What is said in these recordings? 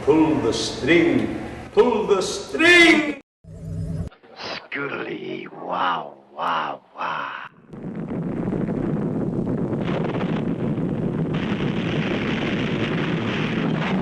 Pull the string, pull the string! Scoodly, wow, wow, wow.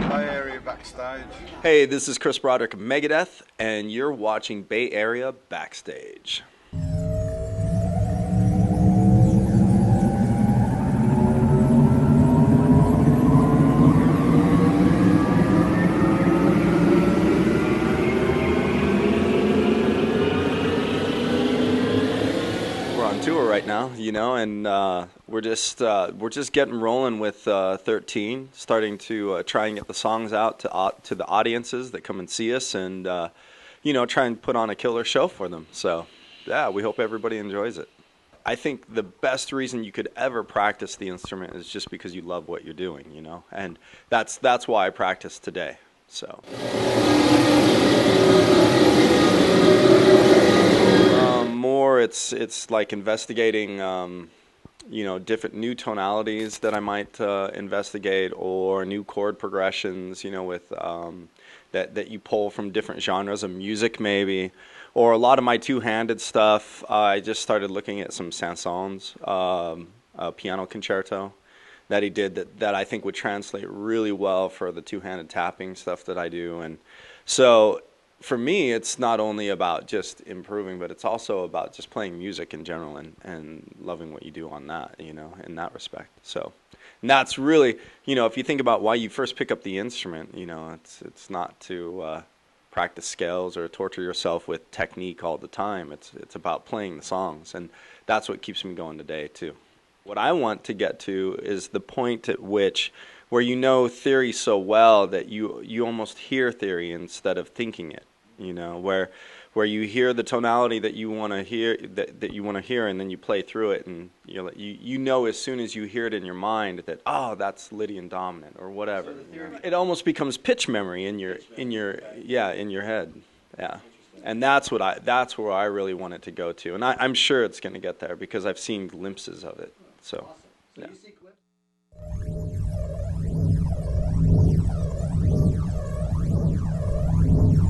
Bay Area Backstage. Hey, this is Chris Broderick of Megadeth, and you're watching Bay Area Backstage. Tour right now, and we're just getting rolling with 13, starting to try and get the songs out to the audiences that come and see us, and try and put on a killer show for them. So yeah, we hope everybody enjoys it. I think the best reason you could ever practice the instrument is just because you love what you're doing, and that's why I practice today. So. More, it's like investigating, different new tonalities that I might investigate, or new chord progressions, with that you pull from different genres of music, maybe, or a lot of my two-handed stuff. I just started looking at some Saint-Saëns, a piano concerto that he did that I think would translate really well for the two-handed tapping stuff that I do, and so. For me, it's not only about just improving, but it's also about just playing music in general and loving what you do on that, in that respect. So, and that's really, if you think about why you first pick up the instrument, it's not to practice scales or torture yourself with technique all the time. It's about playing the songs, and that's what keeps me going today too. What I want to get to is the point at which where you know theory so well that you almost hear theory instead of thinking it. Where you hear the tonality that you want to hear, that you want to hear, and then you play through it, and you know as soon as you hear it in your mind that that's Lydian dominant or whatever. So it almost becomes pitch memory in your head, yeah. And that's where I really want it to go to, and I'm sure it's going to get there because I've seen glimpses of it. So, awesome. So yeah. You see clips?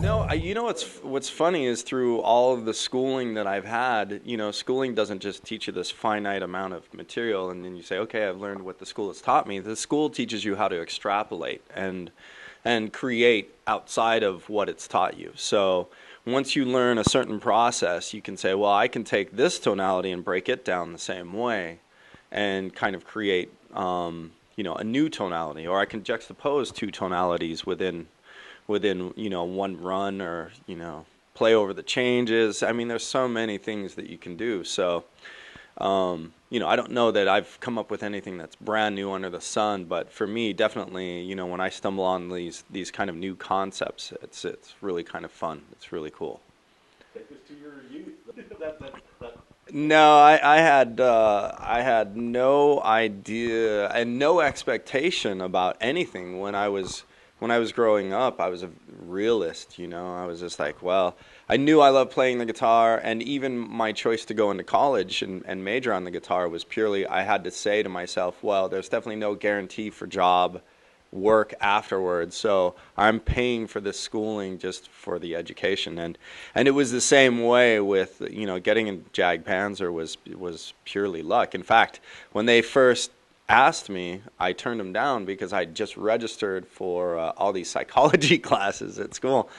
No, what's funny is through all of the schooling that I've had, schooling doesn't just teach you this finite amount of material and then you say, okay, I've learned what the school has taught me. The school teaches you how to extrapolate and create outside of what it's taught you. So once you learn a certain process, you can say, well, I can take this tonality and break it down the same way and kind of create, a new tonality, or I can juxtapose two tonalities within one run, or play over the changes. I mean, there's so many things that you can do. So I don't know that I've come up with anything that's brand new under the sun, but for me, definitely, when I stumble on these kind of new concepts, it's really kind of fun. It's really cool. Take us to your youth. No, I had no idea and no expectation about anything when I was growing up. I was a realist, I was just like, well, I knew I loved playing the guitar, and even my choice to go into college and major on the guitar was purely, I had to say to myself, well, there's definitely no guarantee for job work afterwards, so I'm paying for this schooling just for the education. And it was the same way with, getting in Jag Panzer was purely luck. In fact, when they first asked me, I turned them down because I just registered for all these psychology classes at school.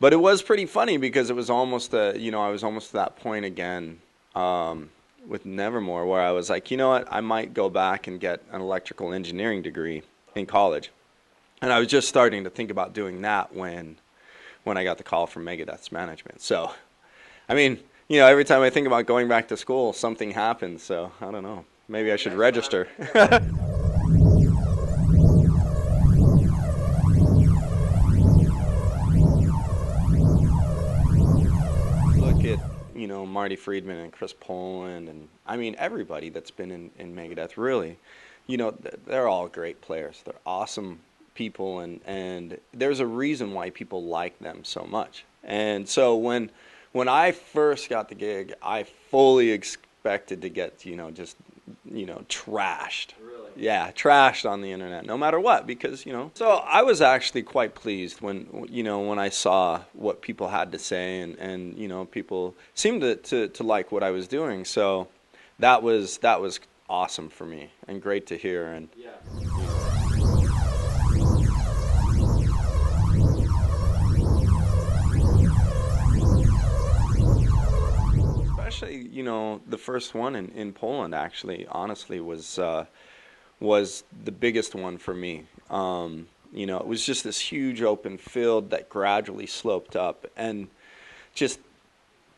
But it was pretty funny because it was almost I was almost to that point again with Nevermore where I was like, you know what, I might go back and get an electrical engineering degree in college. And I was just starting to think about doing that when I got the call from Megadeth's management. So, I mean, every time I think about going back to school, something happens. So, I don't know. Maybe I should register. Look at, Marty Friedman and Chris Poland, and I mean everybody that's been in Megadeth, really. They're all great players. They're awesome people, and there's a reason why people like them so much. And so when I first got the gig, I fully expected to get, trashed. Really? Yeah, trashed on the internet, no matter what, because, you know. So I was actually quite pleased when I saw what people had to say, and you know, people seemed to like what I was doing. So that was awesome for me and great to hear. And yeah. Especially, you know, the first one in Poland actually, honestly, was the biggest one for me. You know, it was just this huge open field that gradually sloped up, and just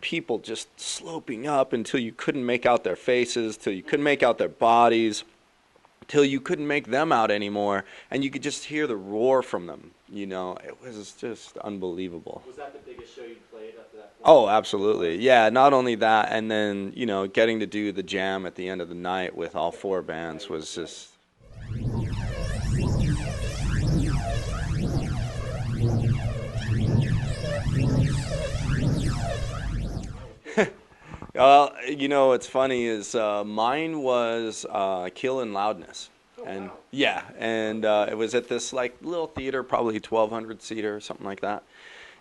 people just sloping up until you couldn't make out their faces, till you couldn't make out their bodies, till you couldn't make them out anymore, and you could just hear the roar from them. You know, it was just unbelievable. Was that the biggest show you played after that point? Oh, absolutely. Yeah, not only that, and then, you know, getting to do the jam at the end of the night with all four bands was just... Well, you know, what's funny is mine was Kill and Loudness. And yeah, and it was at this like little theater, probably 1,200 seater or something like that.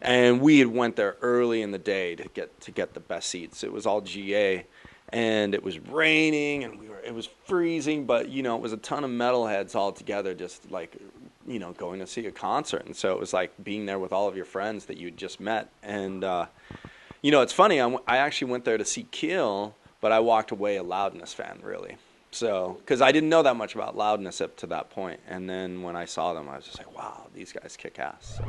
And we had went there early in the day to get the best seats. It was all GA, and it was raining, and it was freezing, but you know, it was a ton of metalheads all together, just like, you know, going to see a concert. And so it was like being there with all of your friends that you'd just met. And you know, it's funny. I actually went there to see Kill, but I walked away a Loudness fan, really. So, because I didn't know that much about Loudness up to that point. And then when I saw them, I was just like, wow, these guys kick ass. So.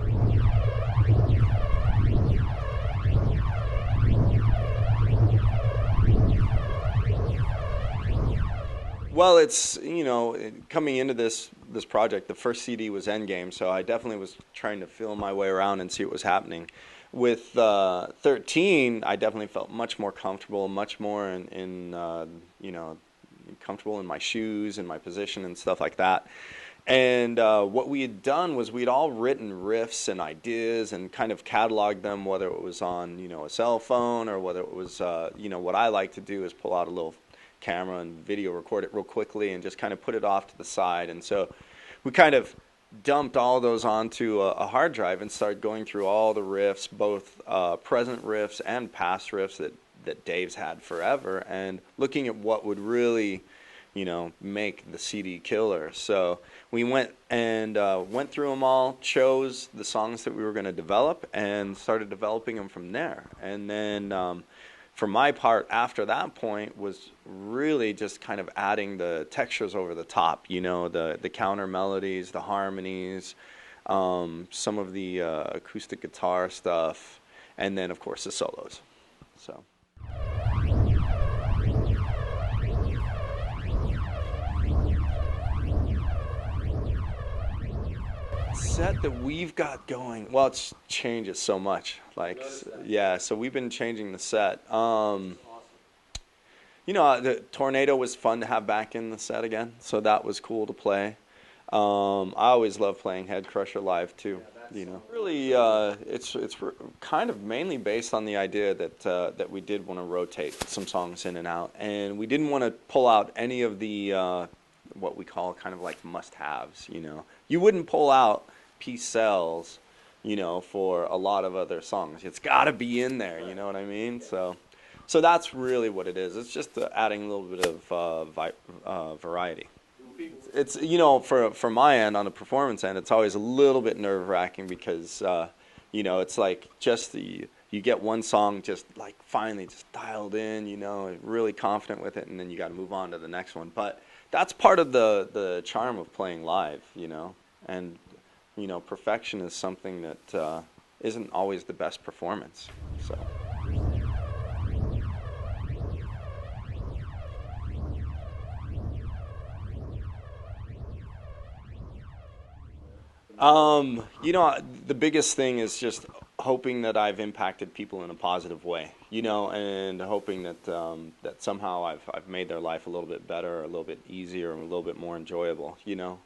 Well, it's, you know, coming into this project, the first CD was Endgame, so I definitely was trying to feel my way around and see what was happening. With 13, I definitely felt much more comfortable, much more in you know, comfortable in my shoes and my position and stuff like that. And what we had done was we'd all written riffs and ideas and kind of cataloged them, whether it was on, you know, a cell phone or whether it was, you know, what I like to do is pull out a little camera and video record it real quickly and just kind of put it off to the side. And so we kind of dumped all those onto a hard drive and started going through all the riffs, both present riffs and past riffs that Dave's had forever, and looking at what would really, you know, make the CD killer. So we went through them all, chose the songs that we were going to develop, and started developing them from there. And then for my part, after that point, was really just kind of adding the textures over the top, you know, the counter melodies, the harmonies, some of the acoustic guitar stuff, and then, of course, the solos. So. Set that we've got going, well, it changes so much. Like, yeah, so we've been changing the set. You know, the Tornado was fun to have back in the set again, so that was cool to play. I always love playing Head Crusher live too. You know, really, it's kind of mainly based on the idea that we did want to rotate some songs in and out, and we didn't want to pull out any of the what we call kind of like must-haves. You know, you wouldn't pull out Peace Sells, you know, for a lot of other songs. It's got to be in there. You know what I mean? So that's really what it is. It's just adding a little bit of variety. It's, you know, for my end, on the performance end, it's always a little bit nerve-wracking because, you know, it's like just you get one song just like finally just dialed in, you know, really confident with it, and then you got to move on to the next one. But that's part of the charm of playing live, you know, and, you know, perfection is something that isn't always the best performance, so. You know, the biggest thing is just hoping that I've impacted people in a positive way, you know, and hoping that that somehow I've made their life a little bit better, or a little bit easier, or a little bit more enjoyable, you know.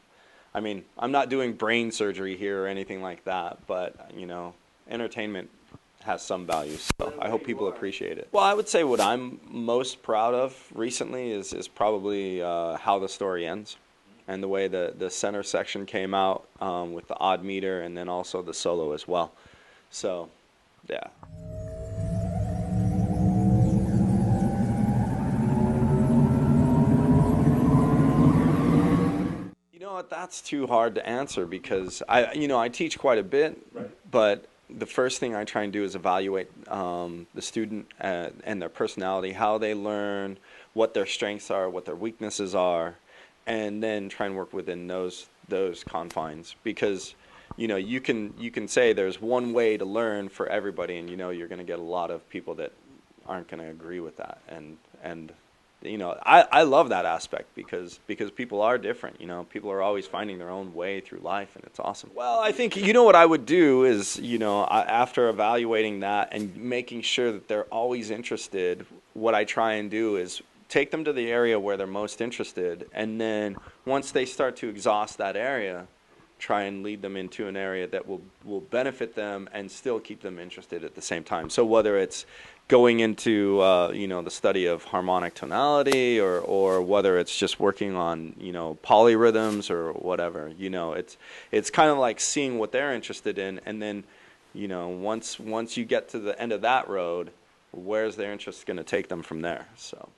I mean, I'm not doing brain surgery here or anything like that, but, you know, entertainment has some value, so I hope people appreciate it. Well, I would say what I'm most proud of recently is probably How the Story Ends. and the way the center section came out with the odd meter, and then also the solo as well. So, yeah. You know what? That's too hard to answer because I teach quite a bit, but the first thing I try and do is evaluate the student and their personality, how they learn, what their strengths are, what their weaknesses are, and then try and work within those confines. Because you can say there's one way to learn for everybody, and you're going to get a lot of people that aren't going to agree with that. And I love that aspect because people are different. People are always finding their own way through life, and it's awesome. Well, I think what I would do is after evaluating that and making sure that they're always interested, what I try and do is take them to the area where they're most interested, and then once they start to exhaust that area, try and lead them into an area that will benefit them and still keep them interested at the same time. So whether it's going into the study of harmonic tonality, or whether it's just working on polyrhythms or whatever, it's kind of like seeing what they're interested in, and then once you get to the end of that road, where's their interest going to take them from there? So.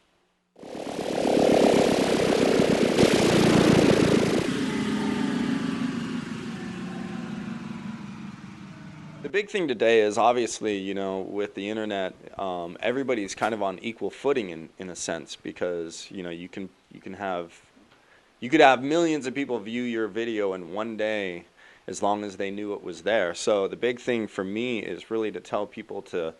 The big thing today is obviously, with the internet, everybody's kind of on equal footing in a sense, because you could have millions of people view your video in one day as long as they knew it was there. So the big thing for me is really to tell people to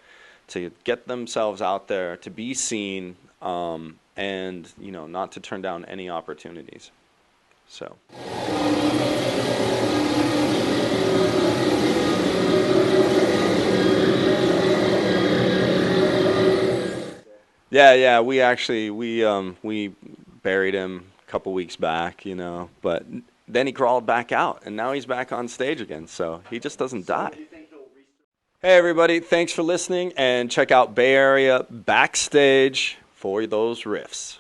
get themselves out there, to be seen, and not to turn down any opportunities. So. Yeah, we buried him a couple weeks back, but then he crawled back out, and now he's back on stage again, so he just doesn't die. Hey everybody, thanks for listening, and check out Bay Area Backstage for those riffs.